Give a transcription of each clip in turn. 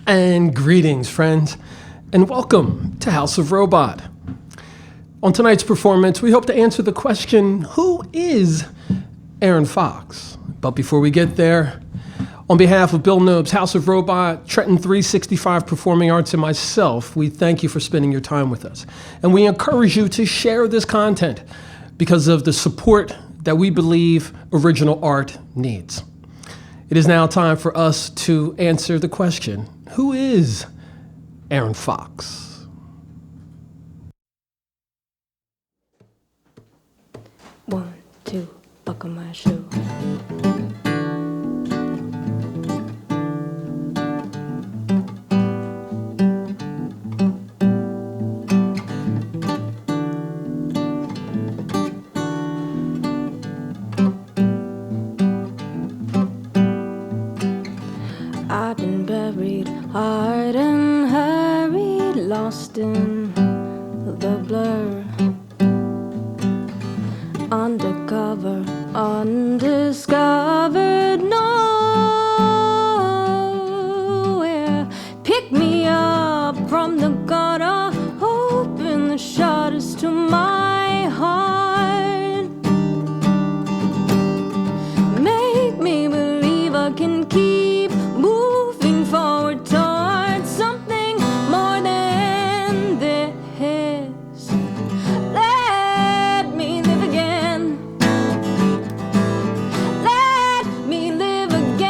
And greetings, friends, and welcome to House of Robot. On tonight's performance, we hope to answer the question, who is Erin Fox? But before we get there, on behalf of Bill Nobe's House of Robot, Trenton 365 Performing Arts, and myself, we thank you for spending your time with us. And we encourage you to share this content because of the support that we believe original art needs. It is now time for us to answer the question, who is Erin Fox? One, two, buckle my shoe. I've been buried, hard and hurried, lost in the blur. Undercover, undiscovered, nowhere. Pick me up from the gutter, open the shutters to my heart. Make me believe I can keep moving forward towards something more than this. Let me live again. Let me live again.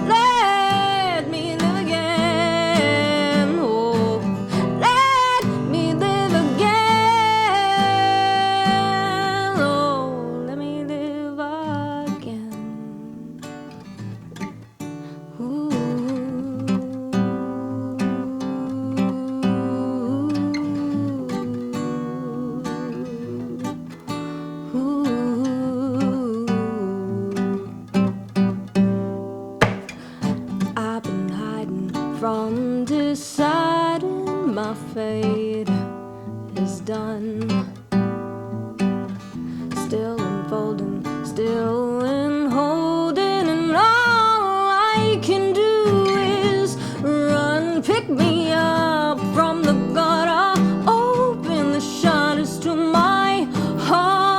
Let me live again. Oh, let me live again. Oh, let me live again. Ooh. I've been hiding from deciding my fate is done. Still unfolding, still in holding, and all I can do is run. Pick me up from the gutter, open the shutters to my heart.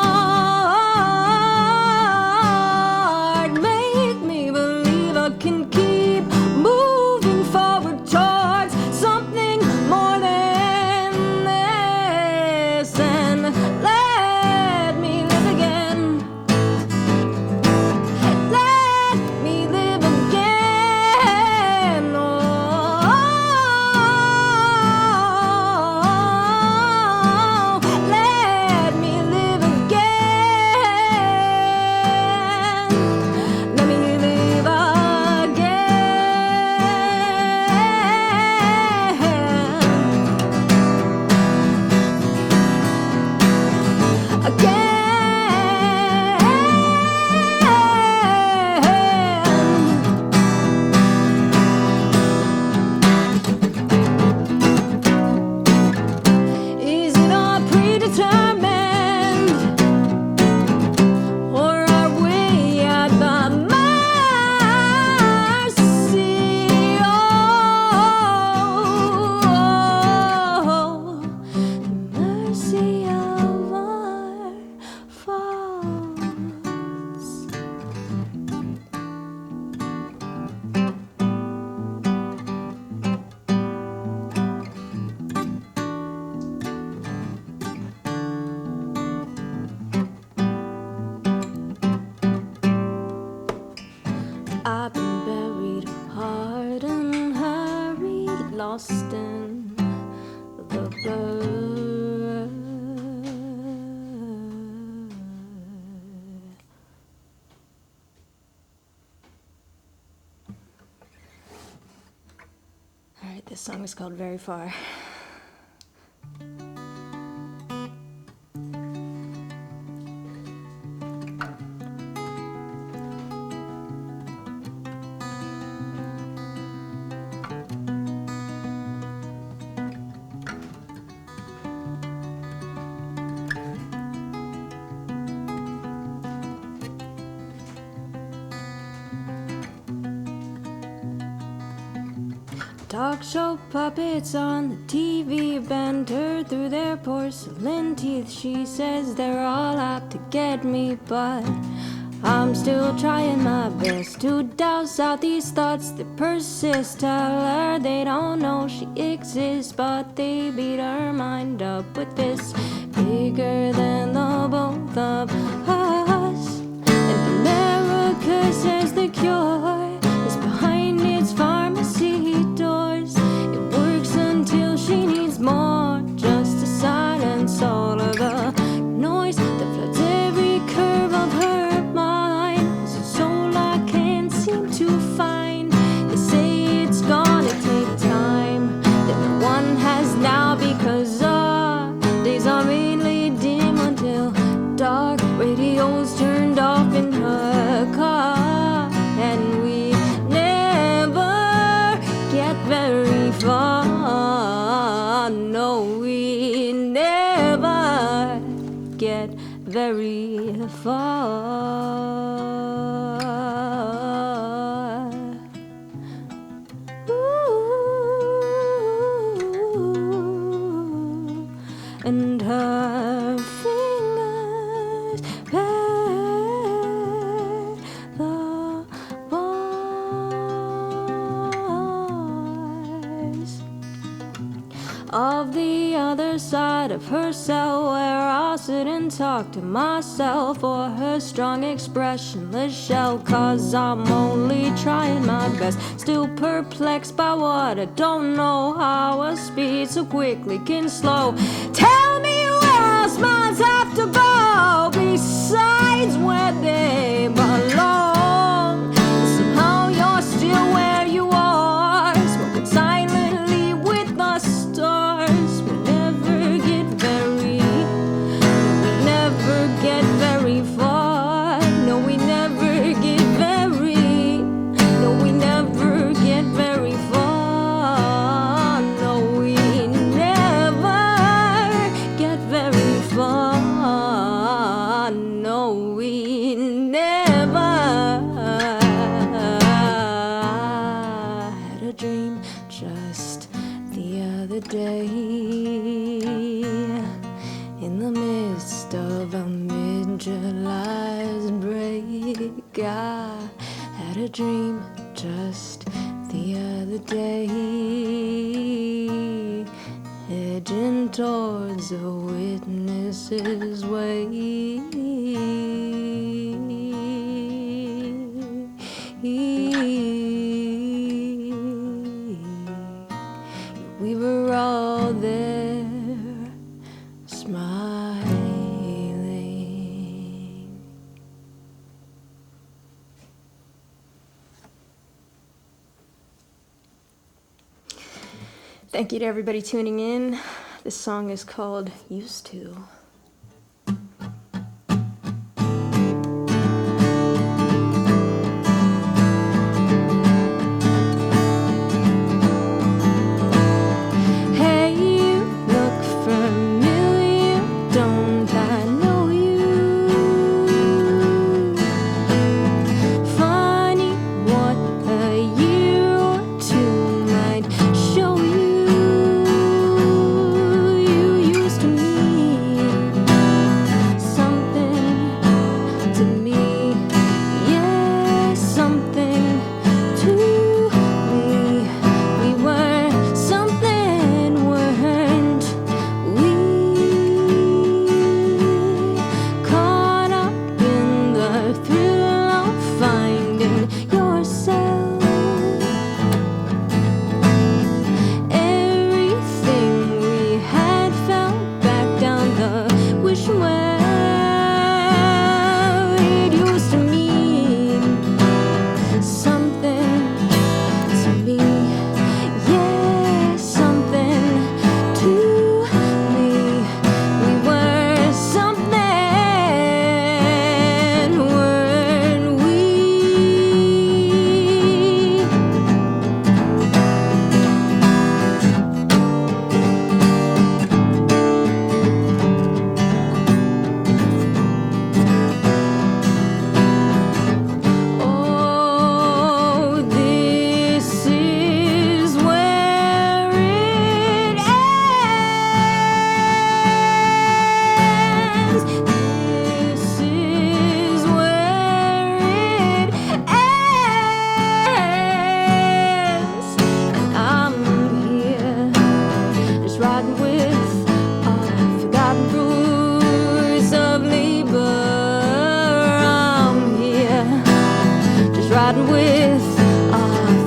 Make me believe I can keep moving forward towards something more than this, and let me live again. Let me live again. Oh, let me live again. Let me live Is it all predetermined, or are we at the mercy? Oh, the mercy of our faults. I've been buried, hard and hurried, lost in the blur. All right, this song is called Very Far. Talk show puppets on the TV banter through their porcelain teeth. She says they're all out to get me, but I'm still trying my best to douse out these thoughts that persist. Tell her they don't know she exists, but they beat her mind up with fists bigger than the both of us. And America says the cure is behind its pharmacy doors. It works until she needs more, just to silence all of the noise that floods every curve of her mind. It's a soul I can't seem to find. They say it's gonna take time that no one has now, because our days are mainly dim until dark. Radio's turned off in her car, and we never get very far. No, we never get very far. Ooh, and her fingers pad the bars of the other side of her cell, where I'll sit and talk to myself, or her strong expressionless shell. 'Cause I'm only trying my best, still perplexed by what I don't know, how a speed so quickly can slow. Tell me where else minds have to go besides where they belong. Somehow you're still where you are, smoking silently with the stars. We never get very far. No, we never get very. No, we never get very far. No, we never get very far. No, we never. Had a dream just the other day, in the midst of a mid-July's break. I had a dream just the other day, edging towards a witness's way. We were all there, smiling. Thank you to everybody tuning in. This song is called Used To. Hey, you look familiar, don't I know you? Funny what a year or two might show you. You used to mean forgotten with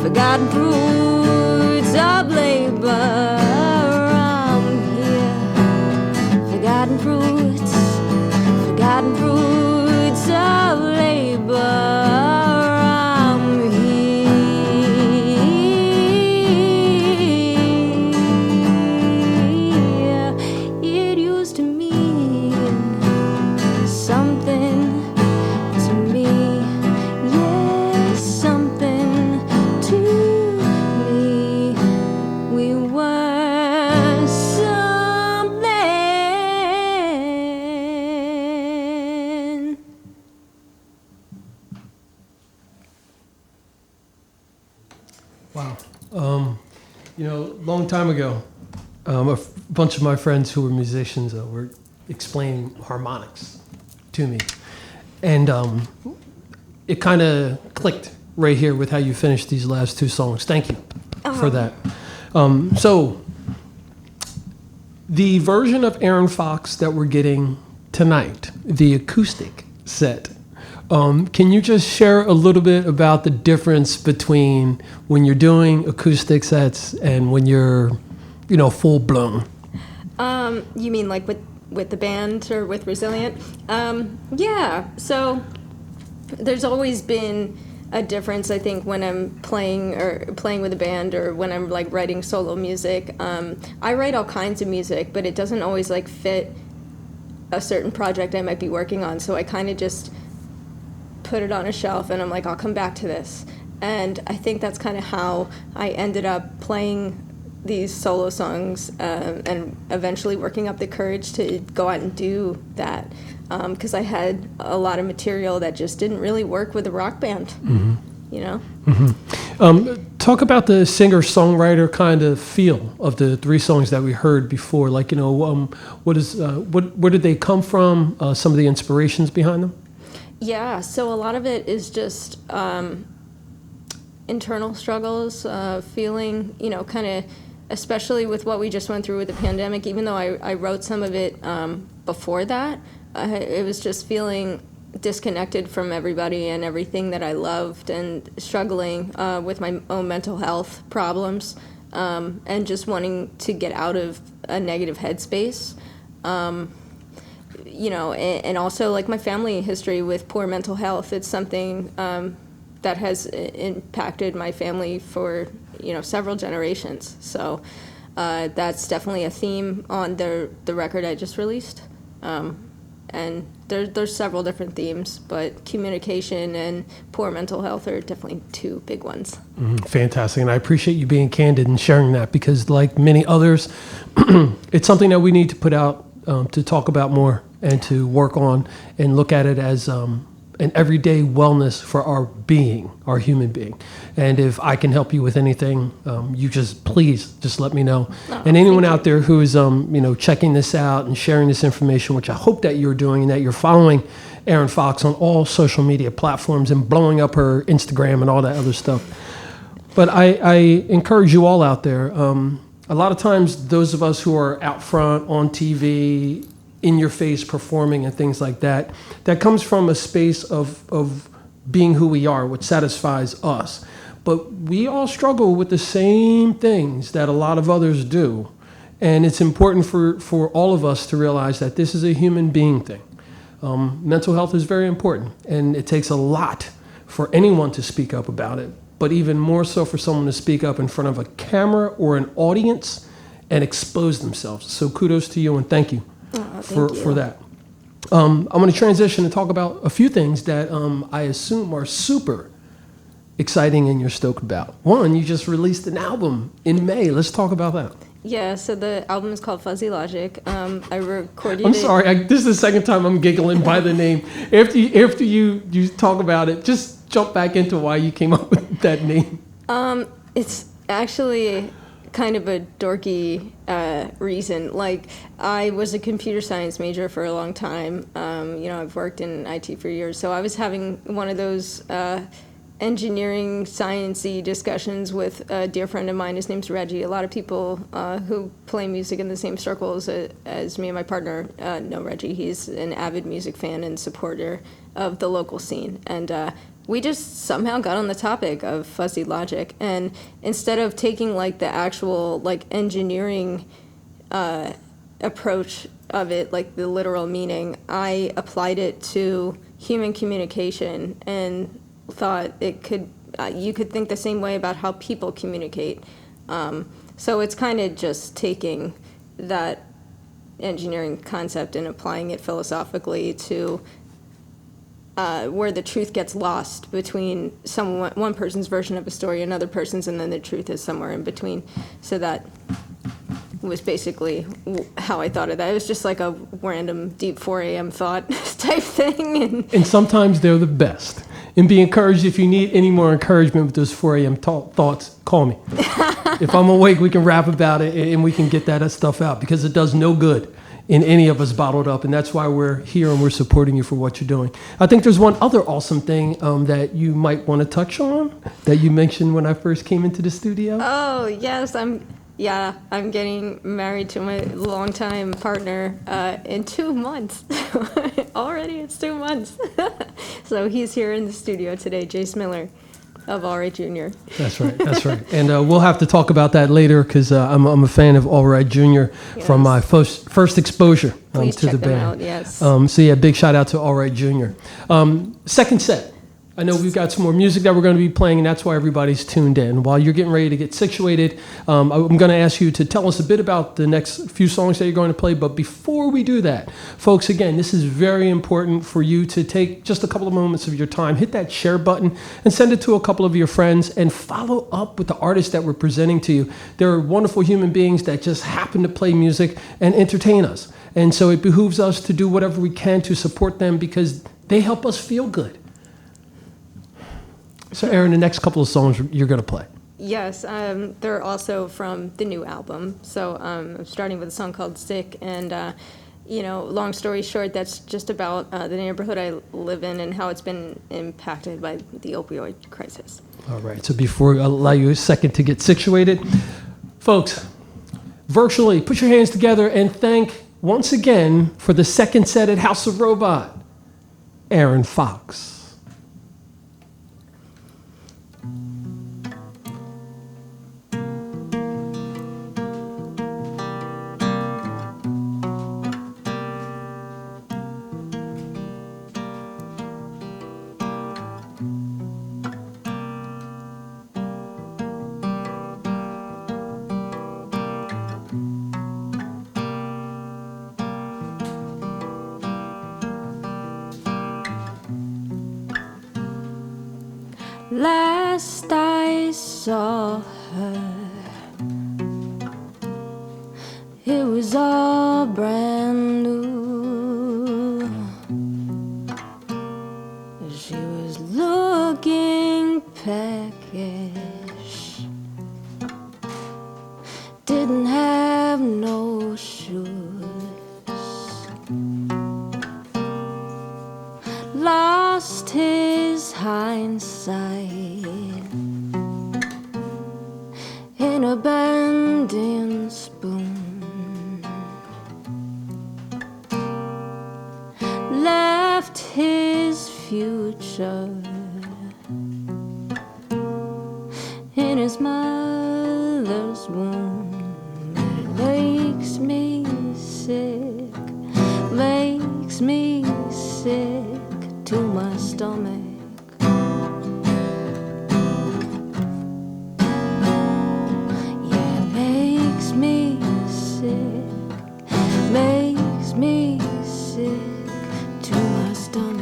forgotten fruits of labor. I'm here, forgotten fruits of labor. I'm here. It used to mean something to me, yes, something to me. We were something. Wow. Long time ago, bunch of my friends who were musicians were explaining harmonics to me. And it kind of clicked right here with how you finished these last two songs. Thank you for that. So the version of Erin Fox that we're getting tonight, the acoustic set, can you just share a little bit about the difference between when you're doing acoustic sets and when you're, full blown? You mean like with the band or with Resilient? Yeah, so there's always been a difference, I think, when I'm playing with a band or when I'm like writing solo music. I write all kinds of music, but it doesn't always like fit a certain project I might be working on, so I kind of just put it on a shelf and I'm like, I'll come back to this. And I think that's kind of how I ended up playing these solo songs and eventually working up the courage to go out and do that, because I had a lot of material that just didn't really work with a rock band. Talk about the singer-songwriter kind of feel of the three songs that we heard before. Like, where did they come from? Some of the inspirations behind them? Yeah, so a lot of it is just internal struggles, feeling, kind of, especially with what we just went through with the pandemic, even though I wrote some of it before that, it was just feeling disconnected from everybody and everything that I loved and struggling with my own mental health problems, and just wanting to get out of a negative headspace. And also like my family history with poor mental health. It's something that has impacted my family for, several generations. So that's definitely a theme on the record I just released. And there's several different themes, but communication and poor mental health are definitely two big ones. Fantastic. And I appreciate you being candid and sharing that, because like many others, it's something that we need to put out to talk about more and to work on and look at it as an everyday wellness for our human being. And if I can help you with anything, you please just let me know. And anyone out there who is, checking this out and sharing this information, which I hope that you're doing, and that you're following Erin Fox on all social media platforms and blowing up her Instagram and all that other stuff. But I encourage you all out there. A lot of times, those of us who are out front on TV, in your face performing and things like that, that comes from a space of being who we are, which satisfies us. But we all struggle with the same things that a lot of others do. And it's important for all of us to realize that this is a human being thing. Mental health is very important, and it takes a lot for anyone to speak up about it, but even more so for someone to speak up in front of a camera or an audience and expose themselves. So kudos to you and thank you. For that. I'm going to transition and talk about a few things that I assume are super exciting and you're stoked about. One, you just released an album in May. Let's talk about that. Yeah, so the album is called Fuzzy Logic. I recorded I'm sorry, this is the second time I'm giggling by the name. After you talk about it, just jump back into why you came up with that name. It's actually kind of a dorky reason. Like, I was a computer science major for a long time. I've worked in IT for years, so I was having one of those engineering science-y discussions with a dear friend of mine. His name's Reggie. A lot of people who play music in the same circles as me and my partner know Reggie. He's an avid music fan and supporter of the local scene. And we just somehow got on the topic of fuzzy logic, and instead of taking like the actual like engineering approach of it, like the literal meaning, I applied it to human communication and thought it could you could think the same way about how people communicate. So it's kind of just taking that engineering concept and applying it philosophically to where the truth gets lost between one person's version of a story, another person's, and then the truth is somewhere in between. So that was basically how I thought of that. It was just like a random deep 4 a.m. thought type thing. And sometimes they're the best. And be encouraged. If you need any more encouragement with those 4 a.m. thoughts, call me. If I'm awake, we can rap about it and we can get that stuff out, because it does no good in any of us bottled up. And that's why we're here and we're supporting you for what you're doing. I think there's one other awesome thing that you might want to touch on that you mentioned when I first came into the studio. Oh, yes. I'm getting married to my longtime partner in 2 months. Already it's 2 months. So he's here in the studio today, Jace Miller of All Right Jr. That's right. And we'll have to talk about that later, because I'm a fan of All Right Jr. from my first exposure Please to check the them band. out, yes. So yeah, big shout out to All Right Jr. Second set. I know we've got some more music that we're going to be playing, and that's why everybody's tuned in. While you're getting ready to get situated, I'm going to ask you to tell us a bit about the next few songs that you're going to play. But before we do that, folks, again, this is very important for you to take just a couple of moments of your time, hit that share button, and send it to a couple of your friends, and follow up with the artists that we're presenting to you. They're wonderful human beings that just happen to play music and entertain us. And so it behooves us to do whatever we can to support them, because they help us feel good. So, Erin, the next couple of songs you're going to play. Yes, they're also from the new album. So I'm starting with a song called Sick, and, long story short, that's just about the neighborhood I live in and how it's been impacted by the opioid crisis. All right, so before I allow you a second to get situated, folks, virtually put your hands together and thank, once again, for the second set at House of Robot, Erin Fox. Last I saw her, it was all brand new. She was looking peckish, didn't have no shoes, lost his hindsight in a bending spoon, left his future in his mother's womb. It makes me sick to my stomach. Makes me sick to my stomach.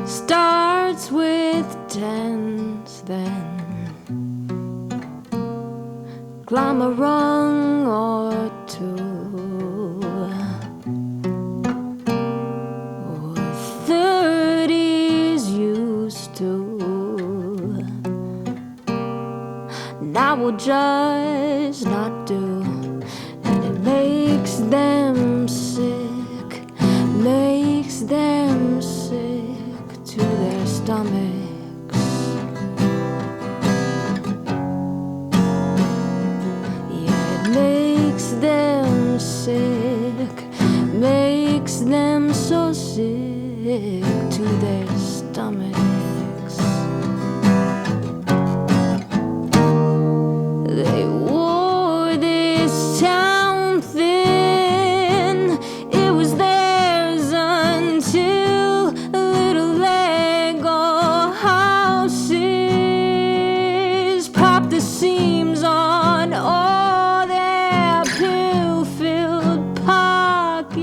Starts with tens, then climb a rung or two, or 30s used to. Now we'll just not do, and it makes them them so sick to their stomachs. They wore this town thin. It was theirs until little Lego houses propped the seams on all their pill-filled pockets.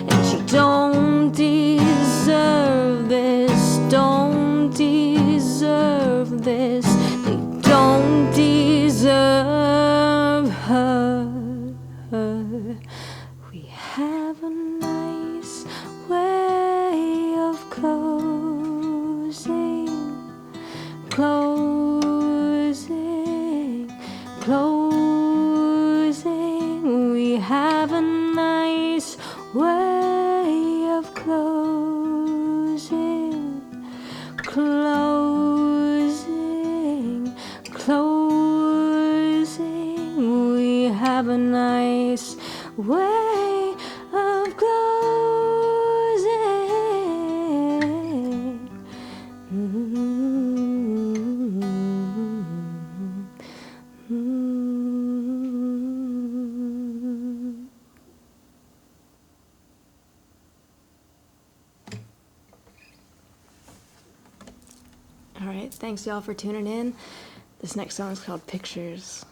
And she don't deserve this, don't deserve this, they don't deserve her. We have a nice way of closing, closing, closing. We have a nice way of closing, closing, closing. We have a nice way of closing. All right, thanks y'all for tuning in. This next song is called Pictures.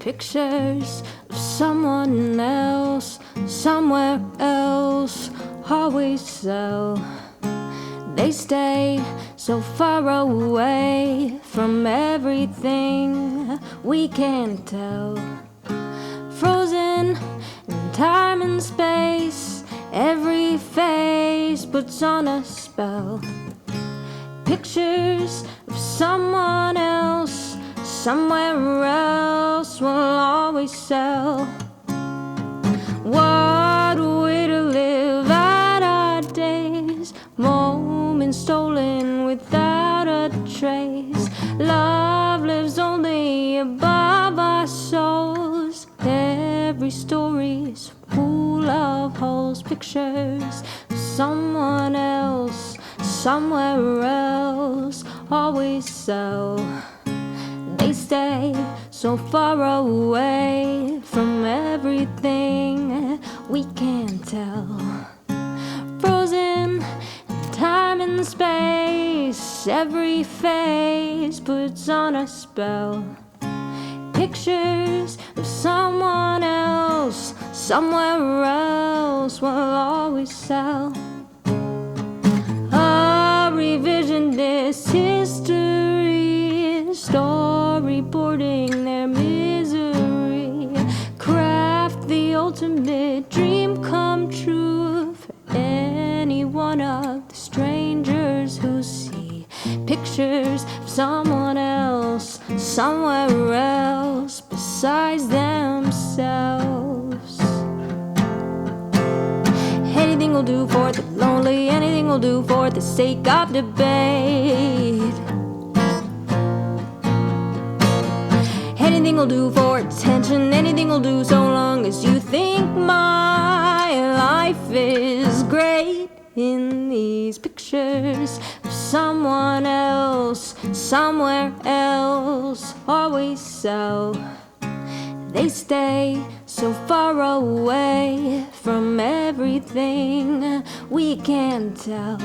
Pictures of someone else, somewhere else, always so. They stay so far away from everything we can't tell. Frozen in time and space, every face puts on a spell. Pictures of someone else, somewhere else will always sell. What a way to live out our days, moments stolen without a trace. Love lives only above our souls. Every story's full of holes. Pictures of someone else, somewhere else, always sell. They stay so far away from everything we can't tell. Frozen in time and space, every face puts on a spell. Pictures of someone else, somewhere else will always sell. A revisionist history, storyboarding their misery. Craft the ultimate dream come true for any one of the strangers who see pictures of someone else, somewhere else besides themselves. Anything will do for the lonely, anything will do for the sake of debate. Anything will do for attention, anything will do so long as you think my life is great. In these pictures of someone else, somewhere else, always so. They stay so far away from everything we can't tell.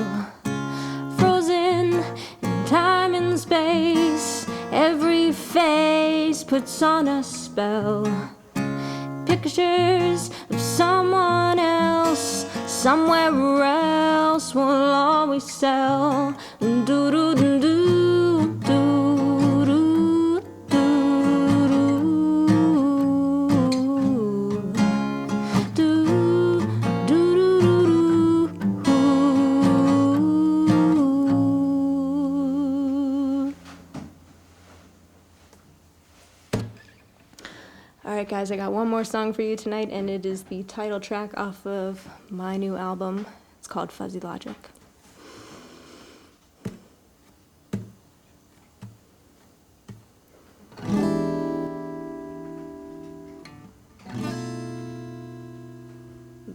Frozen in time and space, every face puts on a spell. Pictures of someone else, somewhere else will always sell. Do-do-do-do, do-do-do, do-do-do-do. All right, guys, I got one more song for you tonight, and it is the title track off of my new album. It's called Fuzzy Logic.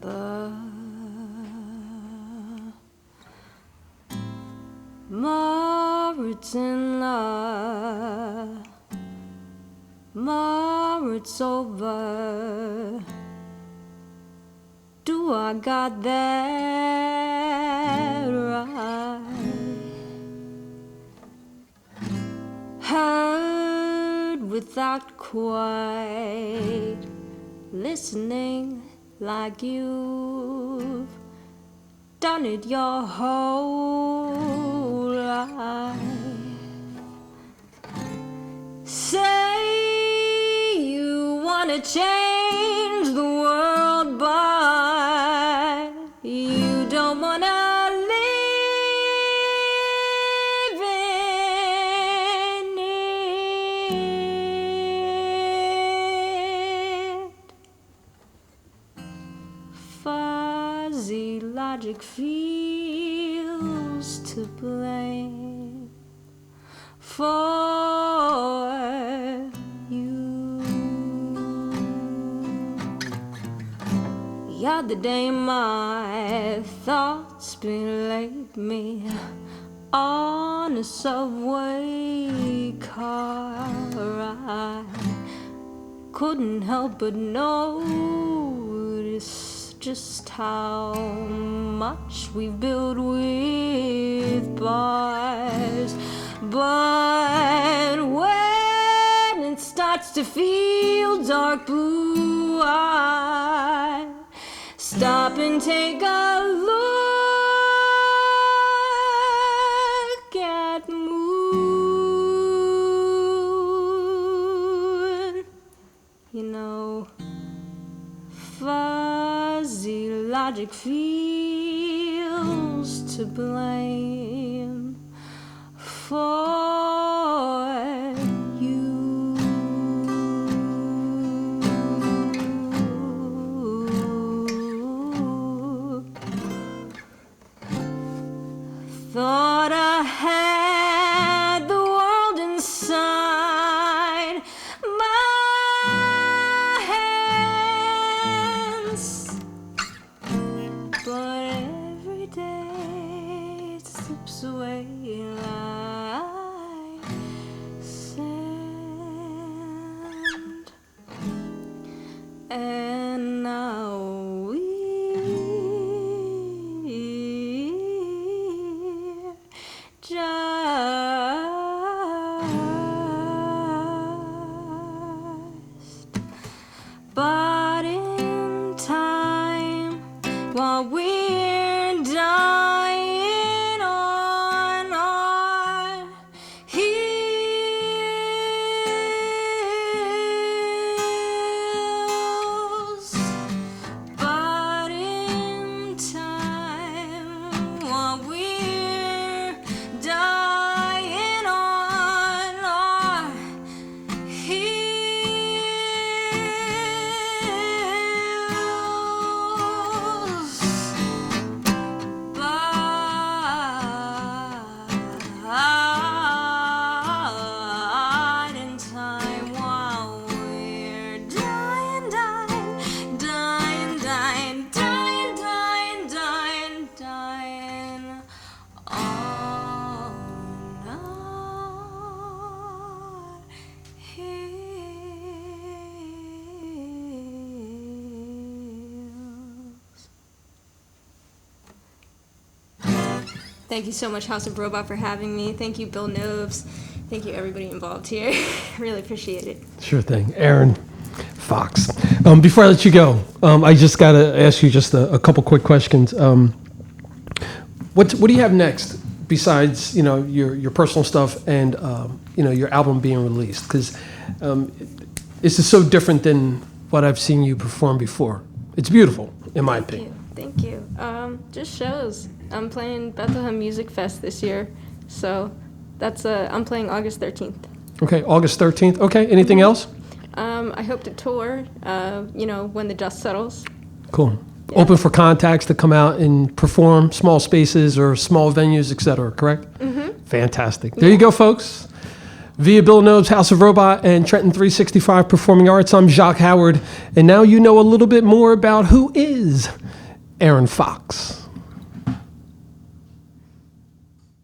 The more it's in love, more it's over. Do I got that right? Heard without quite listening like you've done it your whole life. Say you wanna change the world, but you don't wanna live in it. Fuzzy logic feels to blame for you. The other day my thoughts belayed me on a subway car ride. Couldn't help but notice just how much we've built with bars. But when it starts to feel dark blue, I stop and take a look at the moon. You know, fuzzy logic feels to blame for you. Thought I had the world inside my hands, but every day it slips away like sand. And now we're just but in time while we're dying on our heels. But in time while we're dying on our heels. But in time while we're dying, dying, dying, dying, dying, dying, dying, dying on our heels. Thank you so much, House of Robot, for having me. Thank you, Bill Noves. Thank you, everybody involved here. Really appreciate it. Sure thing. Erin Fox. Before I let you go, I just got to ask you just a couple quick questions. What do you have next besides, your personal stuff and, your album being released? Because this is so different than what I've seen you perform before. It's beautiful, in my opinion. Thank you. Just shows. I'm playing Bethlehem Music Fest this year, so I'm playing August 13th. Okay, August 13th. Okay, anything else? I'm I hope to tour, when the dust settles. Cool. Open for contacts to come out and perform small spaces or small venues, etc. Correct? Mm-hmm. Fantastic. There you go, folks. Via Bill Nobe's House of Robot and Trenton 365 Performing Arts, I'm Jacques Howard, and now you know a little bit more about who is Erin Fox.